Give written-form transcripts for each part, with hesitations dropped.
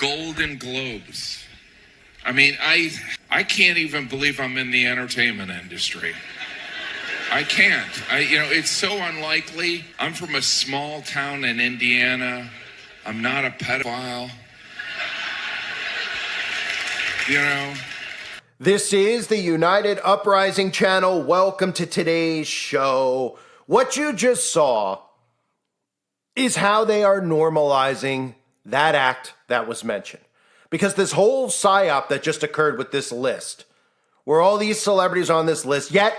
Golden Globes. I mean, I can't even believe I'm in the entertainment industry. I can't. It's so unlikely. I'm from a small town in Indiana. I'm not a pedophile. This is the United Uprising channel. Welcome to today's show. What you just saw is how they are normalizing that act that was mentioned. Because this whole psyop that just occurred with this list, where all these celebrities are on this list, yet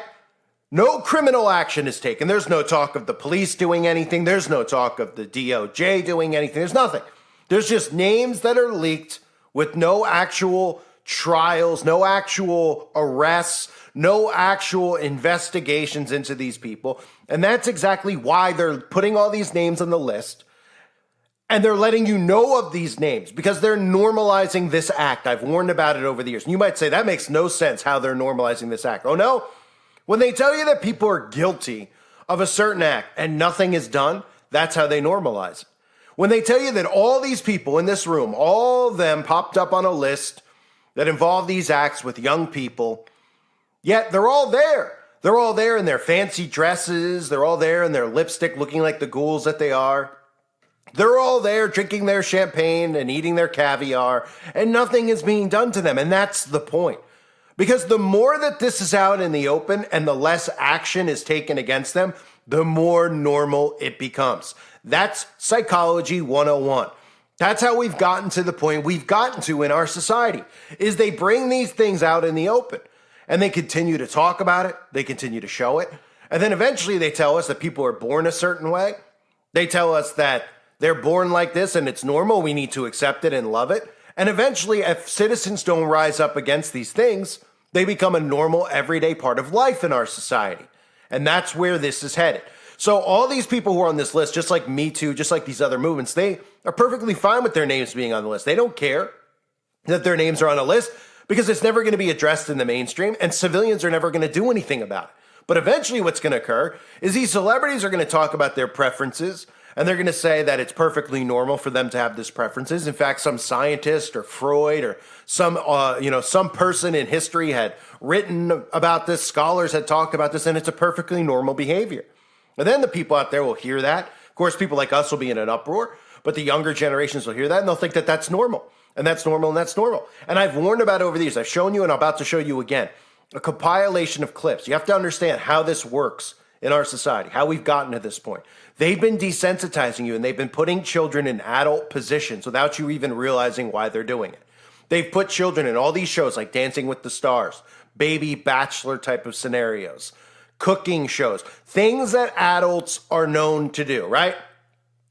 no criminal action is taken. There's no talk of the police doing anything. There's no talk of the DOJ doing anything. There's nothing. There's just names that are leaked with no actual trials, no actual arrests, no actual investigations into these people. And that's exactly why they're putting all these names on the list. And they're letting you know of these names because they're normalizing this act. I've warned about it over the years. And you might say, that makes no sense how they're normalizing this act. Oh, no? When they tell you that people are guilty of a certain act and nothing is done, that's how they normalize it. When they tell you that all these people in this room, all of them popped up on a list that involve these acts with young people, yet they're all there. They're all there in their fancy dresses. They're all there in their lipstick looking like the ghouls that they are. They're all there drinking their champagne and eating their caviar, and nothing is being done to them. And that's the point. Because the more that this is out in the open and the less action is taken against them, the more normal it becomes. That's psychology 101. That's how we've gotten to the point we've gotten to in our society, is they bring these things out in the open and they continue to talk about it. They continue to show it. And then eventually they tell us that people are born a certain way. They tell us that they're born like this and it's normal. We need to accept it and love it. And eventually, if citizens don't rise up against these things, they become a normal, everyday part of life in our society. And that's where this is headed. So all these people who are on this list, just like Me Too, just like these other movements, they are perfectly fine with their names being on the list. They don't care that their names are on a list because it's never going to be addressed in the mainstream and civilians are never going to do anything about it. But eventually what's going to occur is these celebrities are going to talk about their preferences and they're going to say that it's perfectly normal for them to have these preferences. In fact, some scientist or Freud or some person in history had written about this, scholars had talked about this, and it's a perfectly normal behavior. And then the people out there will hear that. Of course, people like us will be in an uproar, but the younger generations will hear that and they'll think that that's normal. And that's normal and that's normal. And I've warned about it over the years. I've shown you and I'm about to show you again. A compilation of clips. You have to understand how this works in our society, how we've gotten to this point. They've been desensitizing you and they've been putting children in adult positions without you even realizing why they're doing it. They've put children in all these shows like Dancing with the Stars, Baby Bachelor type of scenarios, cooking shows, things that adults are known to do, right?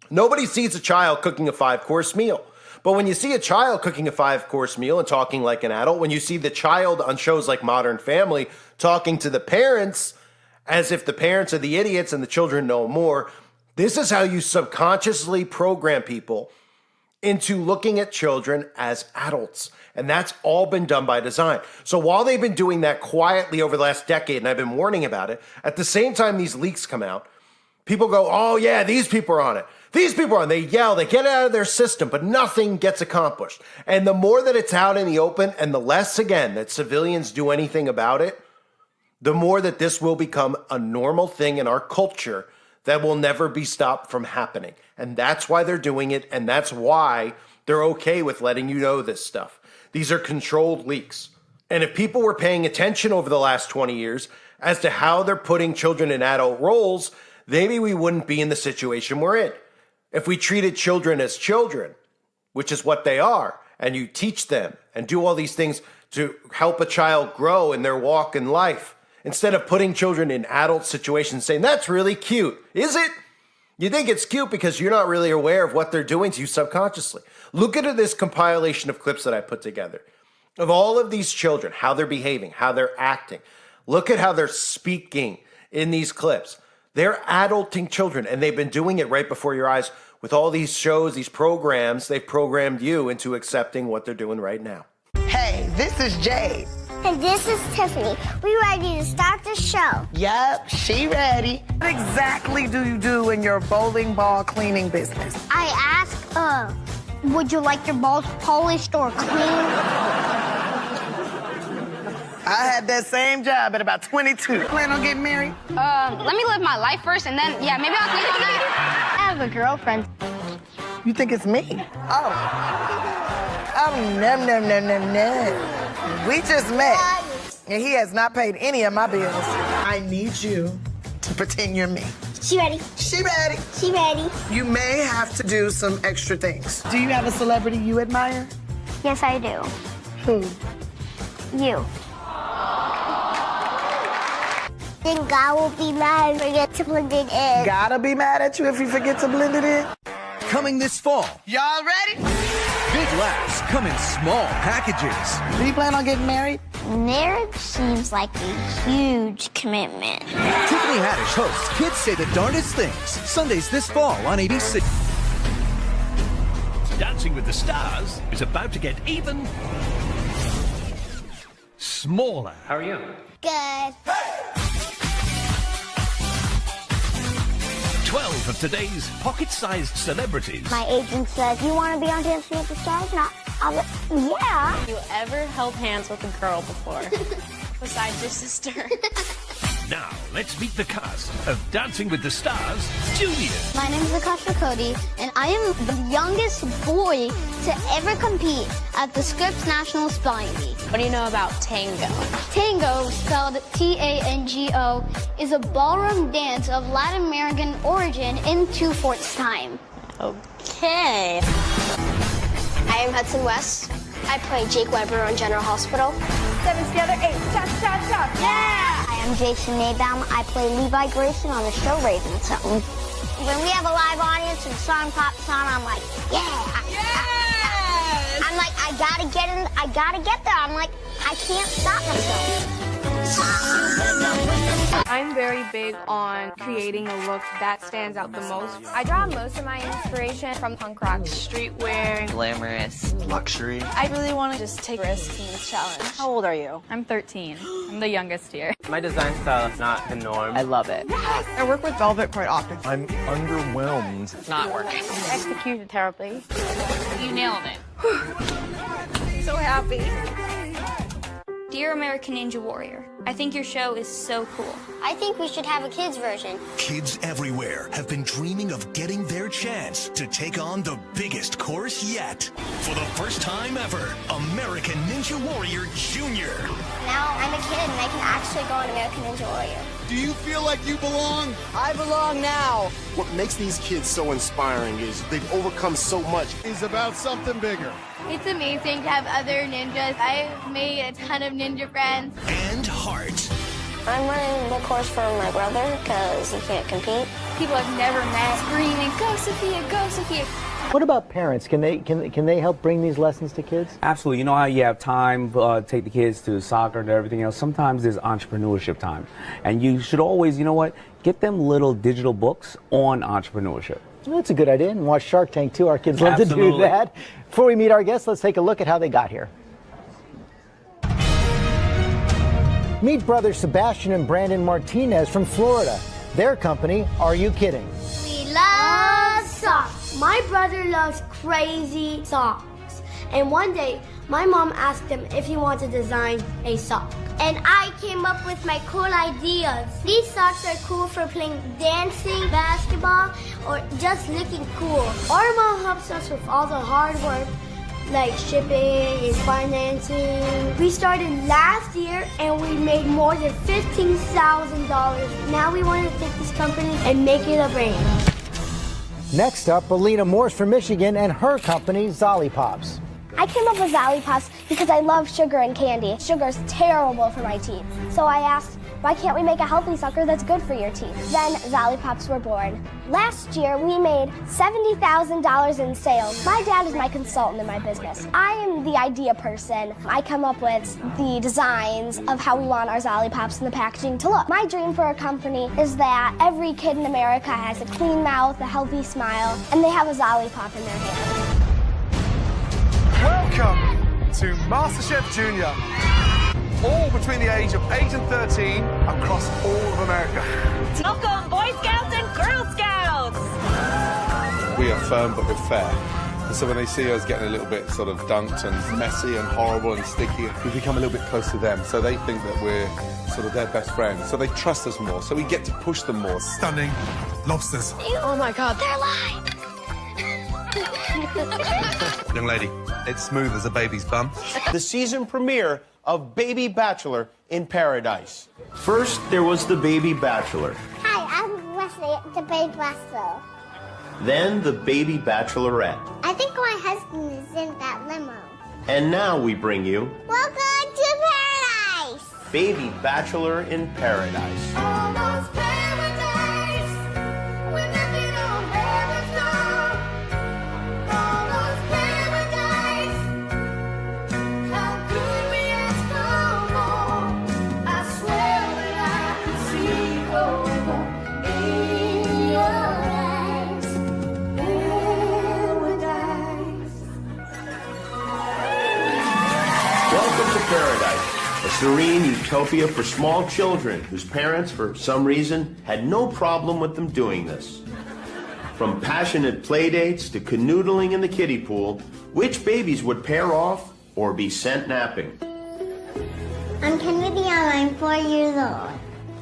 Nobody sees a child cooking a 5-course meal. But when you see a child cooking a 5-course meal and talking like an adult, when you see the child on shows like Modern Family talking to the parents as if the parents are the idiots and the children know more, this is how you subconsciously program people into looking at children as adults. And that's all been done by design. So while they've been doing that quietly over the last decade, and I've been warning about it, at the same time these leaks come out, people go, oh yeah, these people are on it. These people are on it. They yell, they get out of their system, but nothing gets accomplished. And the more that it's out in the open and the less, again, that civilians do anything about it, the more that this will become a normal thing in our culture that will never be stopped from happening. And that's why they're doing it. And that's why they're okay with letting you know this stuff. These are controlled leaks. And if people were paying attention over the last 20 years as to how they're putting children in adult roles, maybe we wouldn't be in the situation we're in. If we treated children as children, which is what they are, and you teach them and do all these things to help a child grow in their walk in life, instead of putting children in adult situations saying, that's really cute. Is it? You think it's cute because you're not really aware of what they're doing to you subconsciously. Look at this compilation of clips that I put together of all of these children, how they're behaving, how they're acting. Look at how they're speaking in these clips. They're adulting children, and they've been doing it right before your eyes with all these shows, these programs. They've programmed you into accepting what they're doing right now. Hey, this is Jade. And this is Tiffany. We ready to start the show. Yep, she ready. What exactly do you do in your bowling ball cleaning business? I ask Would you like your balls polished or clean? I had that same job at about 22. Plan on getting married? Let me live my life first, and then, yeah, maybe I'll think on that. I have a girlfriend. You think it's me? Oh, no. We just met, and he has not paid any of my bills. I need you to pretend you're me. She ready? She ready. She ready. You may have to do some extra things. Do you have a celebrity you admire? Yes, I do. Who? You. Then God will be mad and forget to blend it in. Gotta be mad at you if you forget to blend it in. Coming this fall, Y'all ready? big laughs come in small packages. Do you plan on getting married? Marriage seems like a huge commitment. Tiffany Haddish hosts Kids Say the Darndest Things, Sundays this fall on ABC. Dancing with the Stars is about to get even smaller. How are you? Good. 12 of today's pocket-sized celebrities My agent said, you want to be on Dancing with the Stars? And I was like, yeah. You ever held hands with a girl before? Besides your sister. Now, let's meet the cast of Dancing with the Stars Junior. My name is Akasha Cody, and I am the youngest boy to ever compete at the Scripps National Spelling Bee. What do you know about tango? Tango, spelled T-A-N-G-O, is a ballroom dance of Latin American origin in 2/4 time. Okay. I am Hudson West. I play Jake Weber on General Hospital. 7 together, 8, chop, chop, chop. Yeah! I am Jason Maybaum. I play Levi Grayson on the show Raven Something. When we have a live audience and the song pops on, I'm like, yeah! Yes! I'm like, I gotta get there. I'm like, I can't stop myself. I'm very big on creating a look that stands out the most. I draw most of my inspiration from punk rock, streetwear, Glamorous. Luxury. I really want to just take risks in this challenge. How old are you? I'm 13. I'm the youngest here. My design style is not the norm. I love it. I work with velvet quite often. I'm underwhelmed. It's not working. Executed terribly. You nailed it. So happy. Dear American Ninja Warrior, I think your show is so cool. I think we should have a kids version. Kids everywhere have been dreaming of getting their chance to take on the biggest course yet. For the first time ever, American Ninja Warrior Junior. Now I'm a kid and I can actually go on American Ninja Warrior. Do you feel like you belong? I belong now. What makes these kids so inspiring is they've overcome so much. It's about something bigger. It's amazing to have other ninjas. I've made a ton of ninja friends. And heart. I'm running the course for my brother because he can't compete. People I've never met screaming, go Sophia, go Sophia. What about parents? Can they help bring these lessons to kids? Absolutely. You know how you have time to take the kids to soccer and everything else? Sometimes there's entrepreneurship time. And you should always, you know what, get them little digital books on entrepreneurship. Well, that's a good idea. And watch Shark Tank too. Our kids love to do Absolutely. that. Before we meet our guests, let's take a look at how they got here. Meet brothers Sebastian and Brandon Martinez from Florida. Their company, Are You Kidding? We love socks. My brother loves crazy socks. And one day, my mom asked him if he wanted to design a sock. And I came up with my cool ideas. These socks are cool for playing dancing, basketball, or just looking cool. Our mom helps us with all the hard work, like shipping and financing. We started last year and we made more than $15,000. Now we want to take this company and make it a brand. Next up, Alina Morse from Michigan and her company, Zolly Pops. I came up with Zolly Pops because I love sugar and candy. Sugar's terrible for my teeth. So I asked, why can't we make a healthy sucker that's good for your teeth? Then Zolly Pops were born. Last year, we made $70,000 in sales. My dad is my consultant in my business. I am the idea person. I come up with the designs of how we want our Zolly Pops and the packaging to look. My dream for a company is that every kid in America has a clean mouth, a healthy smile, and they have a Zolly Pop in their hand. Welcome to MasterChef Junior. All between the age of 8 and 13 across all of America. Welcome, Boy Scouts and Girl Scouts! We are firm but we're fair. So when they see us getting a little bit sort of dunked and messy and horrible and sticky, we become a little bit close to them. So they think that we're sort of their best friends. So they trust us more. So we get to push them more. Stunning lobsters. Oh my God, they're alive. Young lady, it's smooth as a baby's bum. The season premiere of Baby Bachelor in Paradise. First, there was the Baby Bachelor. Hi, I'm Wesley, the Baby Bachelor. Then the Baby Bachelorette. I think my husband is in that limo. And now we bring you Welcome to paradise! Baby Bachelor in Paradise. Almost paradise. We're living on heaven's door. Almost paradise. How could we ask for more? I swear that I could see forever in your eyes. Paradise. Welcome to Paradise, a serene utopia for small children whose parents, for some reason, had no problem with them doing this. From passionate playdates to canoodling in the kiddie pool, which babies would pair off or be sent napping? I'm Kennedy and I'm 4 years old.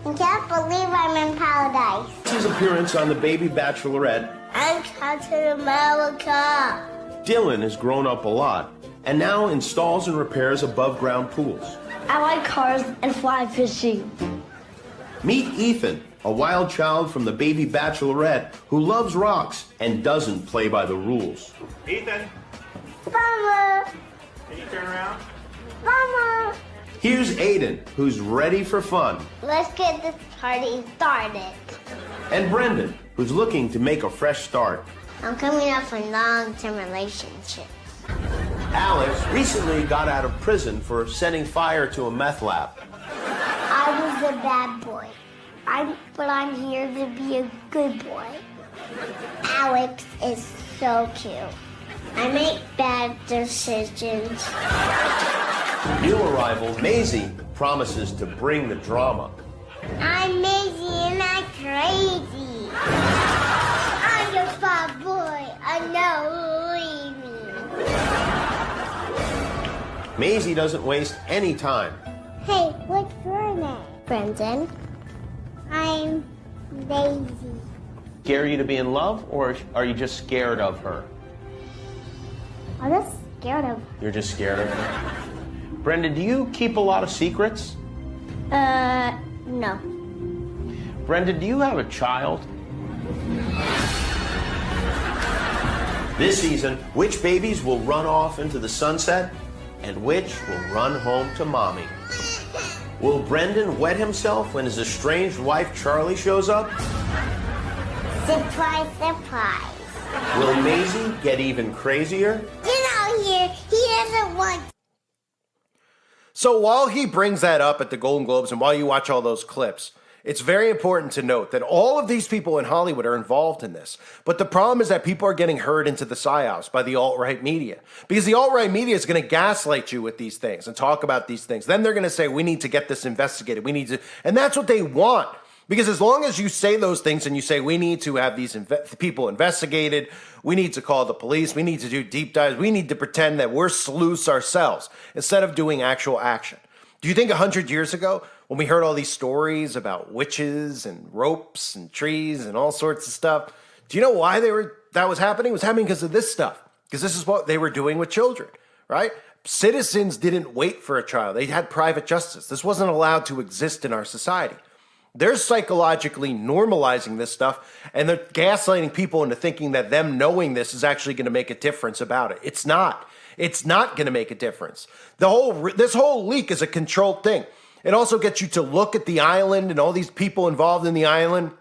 I can't believe I'm in paradise. His appearance on the Baby Bachelorette, I'm Captain America. Dylan has grown up a lot and now installs and repairs above-ground pools. I like cars and fly fishing. Meet Ethan, a wild child from the Baby Bachelorette who loves rocks and doesn't play by the rules. Ethan, Mama, can you turn around? Mama. Here's Aiden, who's ready for fun. Let's get this party started. And Brendan, who's looking to make a fresh start. I'm coming up for long-term relationships. Alex recently got out of prison for setting fire to a meth lab. I was a bad boy. But I'm here to be a good boy. Alex is so cute. I make bad decisions. New arrival Maisie promises to bring the drama. I'm Maisie and I'm crazy. I'm your bad boy. I know, leave me. Maisie doesn't waste any time. Hey, what's your name? Brendan. I'm Daisy. Scare you to be in love, or are you just scared of her? I'm just scared of. You're just scared of her. Brendan, do you keep a lot of secrets? No. Brendan, do you have a child? This season, which babies will run off into the sunset and which will run home to mommy? Will Brendan wet himself when his estranged wife Charlie shows up? Surprise, surprise. Will Maisie get even crazier? Get out here. He doesn't want. So while he brings that up at the Golden Globes and while you watch all those clips, it's very important to note that all of these people in Hollywood are involved in this. But the problem is that people are getting herd into the psyops by the alt-right media. Because the alt-right media is going to gaslight you with these things and talk about these things. Then they're going to say, we need to get this investigated. We need to, and that's what they want. Because as long as you say those things and you say, we need to have these people investigated, we need to call the police, we need to do deep dives, we need to pretend that we're sleuths ourselves instead of doing actual action. Do you think 100 years ago, when we heard all these stories about witches and ropes and trees and all sorts of stuff, do you know why that was happening? It was happening because of this stuff. Because this is what they were doing with children, right? Citizens didn't wait for a trial. They had private justice. This wasn't allowed to exist in our society. They're psychologically normalizing this stuff, and they're gaslighting people into thinking that them knowing this is actually going to make a difference about it. It's not. It's not going to make a difference. This whole leak is a controlled thing. It also gets you to look at the island and all these people involved in the island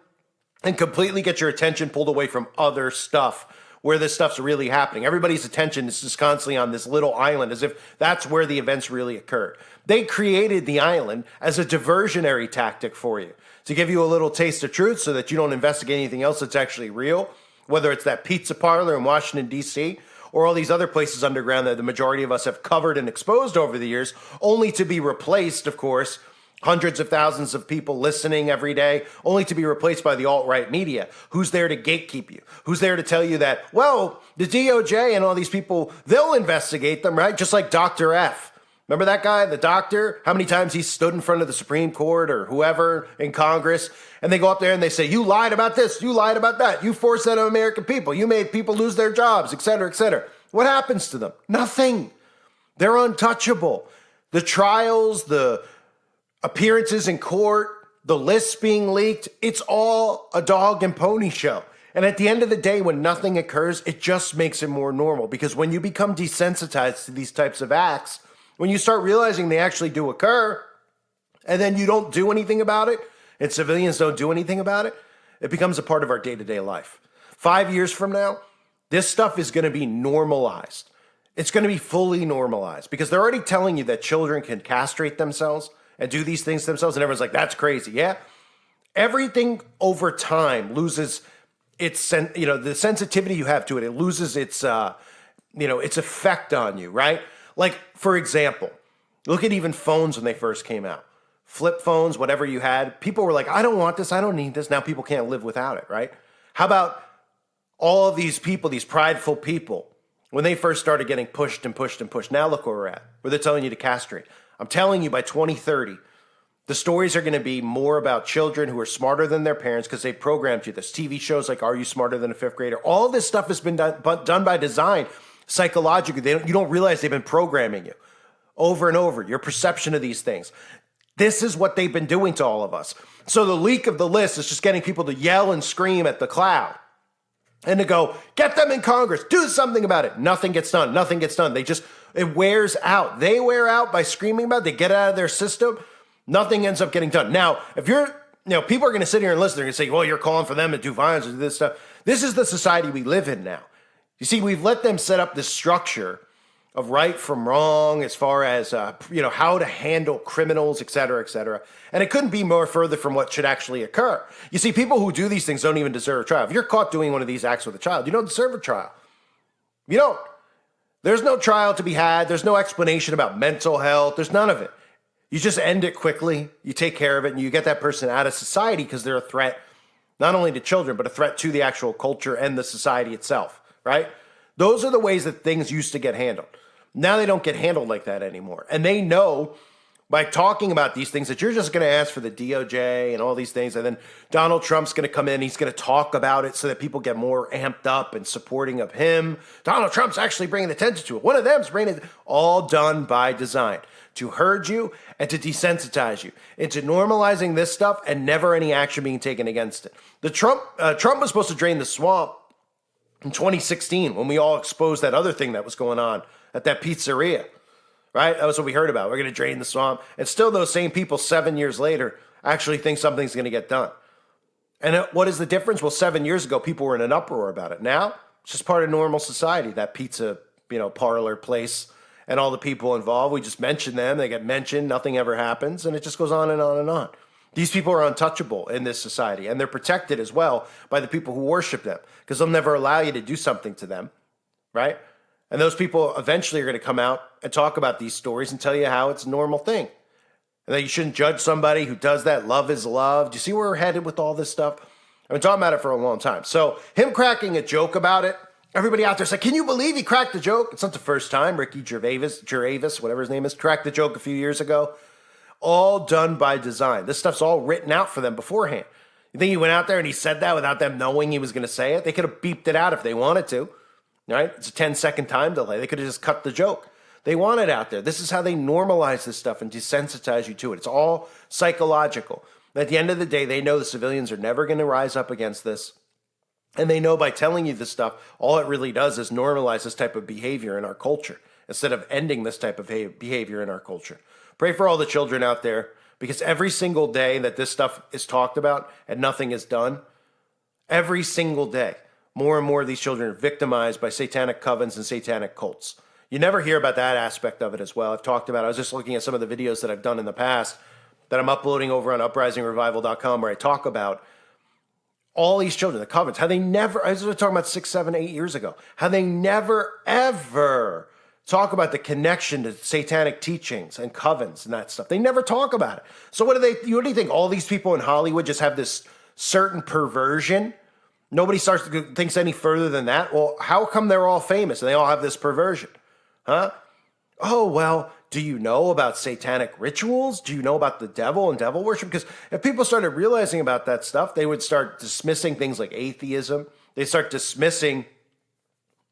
and completely get your attention pulled away from other stuff where this stuff's really happening. Everybody's attention is just constantly on this little island as if that's where the events really occurred. They created the island as a diversionary tactic for you, to give you a little taste of truth so that you don't investigate anything else that's actually real, whether it's that pizza parlor in Washington, D.C., or all these other places underground that the majority of us have covered and exposed over the years, only to be replaced, of course, Hundreds of thousands of people listening every day, only to be replaced by the alt-right media. Who's there to gatekeep you? Who's there to tell you that, well, the DOJ and all these people, they'll investigate them, right? Just like Dr. F. Remember that guy, the doctor? How many times he stood in front of the Supreme Court or whoever in Congress, and they go up there and they say, you lied about this, you lied about that, you forced that on American people, you made people lose their jobs, et cetera, et cetera. What happens to them? Nothing. They're untouchable. The trials, the appearances in court, the lists being leaked, it's all a dog and pony show. And at the end of the day, when nothing occurs, it just makes it more normal. Because when you become desensitized to these types of acts, when you start realizing they actually do occur, and then you don't do anything about it, and civilians don't do anything about it, it becomes a part of our day-to-day life. 5 years from now, this stuff is going to be normalized. It's going to be fully normalized because they're already telling you that children can castrate themselves and do these things themselves, and everyone's like, that's crazy. Yeah. Everything over time loses its, the sensitivity you have to it. It loses its, its effect on you, right? Like, for example, look at even phones when they first came out. Flip phones, whatever you had, people were like, I don't want this, I don't need this. Now people can't live without it, right? How about all of these people, these prideful people, when they first started getting pushed and pushed and pushed? Now look where we're at, where they're telling you to castrate. I'm telling you, by 2030, the stories are going to be more about children who are smarter than their parents because they programmed you. There's TV shows like Are You Smarter Than a Fifth Grader? All this stuff has been done by design psychologically. You don't realize they've been programming you over and over, your perception of these things. This is what they've been doing to all of us. So the leak of the list is just getting people to yell and scream at the cloud and to go, get them in Congress, do something about it. Nothing gets done. Nothing gets done. It wears out. They wear out by screaming about it. They get it out of their system. Nothing ends up getting done. Now, if people are going to sit here and listen. They're going to say, well, you're calling for them to do violence or do this stuff. This is the society we live in now. You see, we've let them set up this structure of right from wrong as far as, how to handle criminals, et cetera, et cetera. And it couldn't be more further from what should actually occur. You see, people who do these things don't even deserve a trial. If you're caught doing one of these acts with a child, you don't deserve a trial. You don't. There's no trial to be had. There's no explanation about mental health. There's none of it. You just end it quickly. You take care of it, and you get that person out of society because they're a threat, not only to children, but a threat to the actual culture and the society itself, right? Those are the ways that things used to get handled. Now they don't get handled like that anymore. And they know by talking about these things that you're just going to ask for the DOJ and all these things. And then Donald Trump's going to come in. He's going to talk about it so that people get more amped up and supporting of him. Donald Trump's actually bringing attention to it. One of them's bringing it, all done by design to herd you and to desensitize you into normalizing this stuff and never any action being taken against it. Trump was supposed to drain the swamp in 2016 when we all exposed that other thing that was going on at that pizzeria, right? That was what we heard about. We're going to drain the swamp. And still those same people 7 years later actually think something's going to get done. And what is the difference? Well, 7 years ago, people were in an uproar about it. Now, it's just part of normal society, that pizza, parlor place and all the people involved. We just mention them. They get mentioned. Nothing ever happens. And it just goes on and on and on. These people are untouchable in this society. And they're protected as well by the people who worship them because they'll never allow you to do something to them, right? And those people eventually are going to come out and talk about these stories and tell you how it's a normal thing. And that you shouldn't judge somebody who does that. Love is love. Do you see where we're headed with all this stuff? I've been talking about it for a long time. So him cracking a joke about it, everybody out there's like, can you believe he cracked the joke? It's not the first time. Ricky Gervais, whatever his name is, cracked the joke a few years ago. All done by design. This stuff's all written out for them beforehand. You think he went out there and he said that without them knowing he was going to say it? They could have beeped it out if they wanted to. Right? It's a 10-second time delay. They could have just cut the joke. They want it out there. This is how they normalize this stuff and desensitize you to it. It's all psychological. At the end of the day, they know the civilians are never going to rise up against this. And they know by telling you this stuff, all it really does is normalize this type of behavior in our culture instead of ending this type of behavior in our culture. Pray for all the children out there because every single day that this stuff is talked about and nothing is done, every single day, more and more of these children are victimized by satanic covens and satanic cults. You never hear about that aspect of it as well. I've talked about it. I was just looking at some of the videos that I've done in the past that I'm uploading over on uprisingrevival.com where I talk about all these children, the covens, how they never, I was talking about 6, 7, 8 years ago, how they never, ever talk about the connection to satanic teachings and covens and that stuff. They never talk about it. So what do you think? All these people in Hollywood just have this certain perversion? Nobody thinks any further than that? Well, how come they're all famous and they all have this perversion? Huh? Oh, well, do you know about satanic rituals? Do you know about the devil and devil worship? Because if people started realizing about that stuff, they would start dismissing things like atheism. They start dismissing,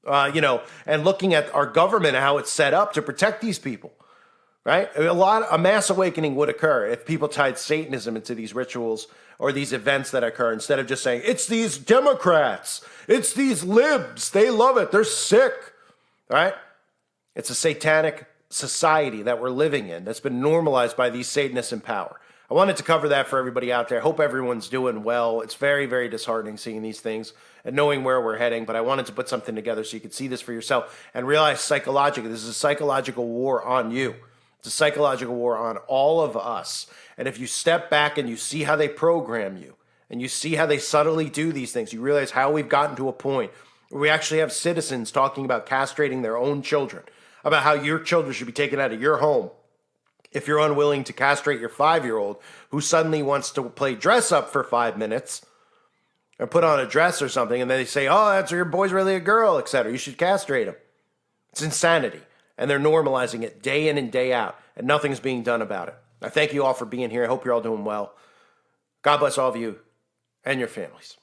and looking at our government and how it's set up to protect these people, right? A mass awakening would occur if people tied Satanism into these rituals or these events that occur, instead of just saying, it's these Democrats, it's these libs, they love it, they're sick, right? It's a satanic society that we're living in that's been normalized by these Satanists in power. I wanted to cover that for everybody out there. Hope everyone's doing well. It's very, very disheartening seeing these things and knowing where we're heading, but I wanted to put something together so you could see this for yourself and realize psychologically, this is a psychological war on you. It's a psychological war on all of us. And if you step back and you see how they program you and you see how they subtly do these things, you realize how we've gotten to a point where we actually have citizens talking about castrating their own children, about how your children should be taken out of your home if you're unwilling to castrate your 5-year-old who suddenly wants to play dress up for 5 minutes or put on a dress or something, and then they say, oh, that's your boy's really a girl, etc. You should castrate him. It's insanity. And they're normalizing it day in and day out, and nothing's being done about it. I thank you all for being here. I hope you're all doing well. God bless all of you and your families.